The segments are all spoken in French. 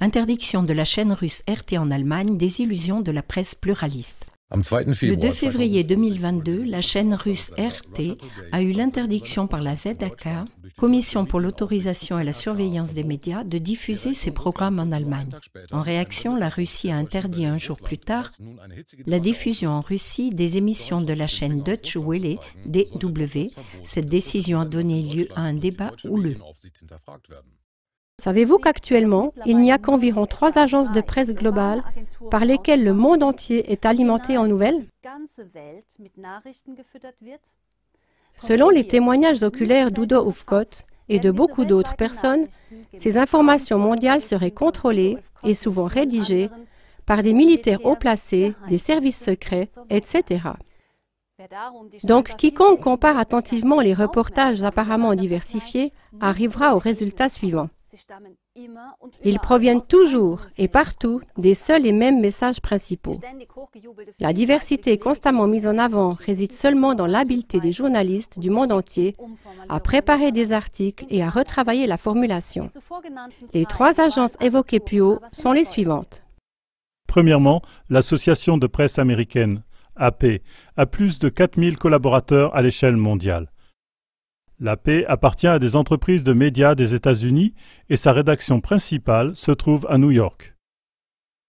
Interdiction de la chaîne russe RT en Allemagne, désillusion de la presse pluraliste. Le 2 février 2022, la chaîne russe RT a eu l'interdiction par la ZAK, Commission pour l'autorisation et la surveillance des médias, de diffuser ses programmes en Allemagne. En réaction, la Russie a interdit un jour plus tard la diffusion en Russie des émissions de la chaîne Deutsche Welle, DW. Cette décision a donné lieu à un débat houleux. Savez-vous qu'actuellement, il n'y a qu'environ 3 agences de presse globales par lesquelles le monde entier est alimenté en nouvelles? Selon les témoignages oculaires d'Udo Ufkott et de beaucoup d'autres personnes, ces informations mondiales seraient contrôlées et souvent rédigées par des militaires haut placés, des services secrets, etc. Donc, quiconque compare attentivement les reportages apparemment diversifiés arrivera au résultat suivant. Ils proviennent toujours et partout des seuls et mêmes messages principaux. La diversité constamment mise en avant réside seulement dans l'habileté des journalistes du monde entier à préparer des articles et à retravailler la formulation. Les 3 agences évoquées plus haut sont les suivantes. Premièrement, l'Association de presse américaine, AP, a plus de 4000 collaborateurs à l'échelle mondiale. L'AP appartient à des entreprises de médias des États-Unis et sa rédaction principale se trouve à New York.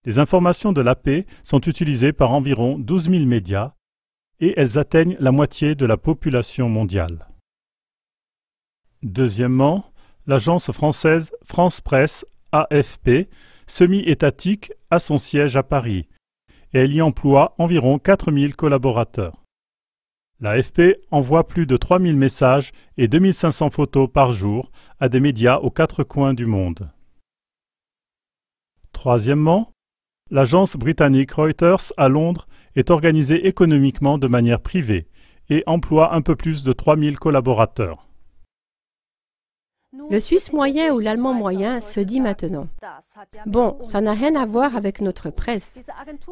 Les informations de l'AP sont utilisées par environ 12 000 médias et elles atteignent la moitié de la population mondiale. Deuxièmement, l'agence française France Presse, AFP, semi-étatique, a son siège à Paris et elle y emploie environ 4000 collaborateurs. L'AFP envoie plus de 3000 messages et 2500 photos par jour à des médias aux 4 coins du monde. Troisièmement, l'agence britannique Reuters à Londres est organisée économiquement de manière privée et emploie un peu plus de 3000 collaborateurs. Le Suisse moyen ou l'Allemand moyen se dit maintenant: bon, ça n'a rien à voir avec notre presse.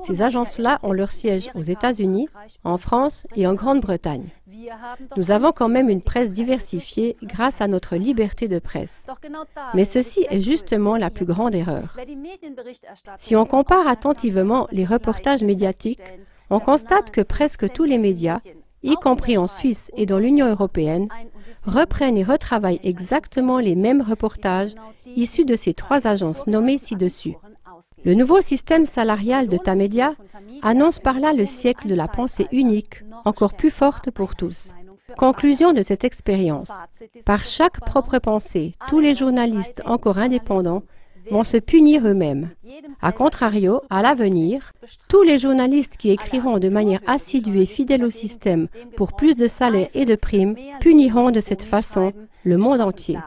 Ces agences-là ont leur siège aux États-Unis, en France et en Grande-Bretagne. Nous avons quand même une presse diversifiée grâce à notre liberté de presse. Mais ceci est justement la plus grande erreur. Si on compare attentivement les reportages médiatiques, on constate que presque tous les médias, y compris en Suisse et dans l'Union européenne, reprennent et retravaillent exactement les mêmes reportages issus de ces 3 agences nommées ci-dessus. Le nouveau système salarial de Tamedia annonce par là le siècle de la pensée unique, encore plus forte pour tous. Conclusion de cette expérience: par chaque propre pensée, tous les journalistes encore indépendants vont se punir eux-mêmes. A contrario, à l'avenir, tous les journalistes qui écriront de manière assidue et fidèle au système pour plus de salaire et de primes puniront de cette façon le monde entier.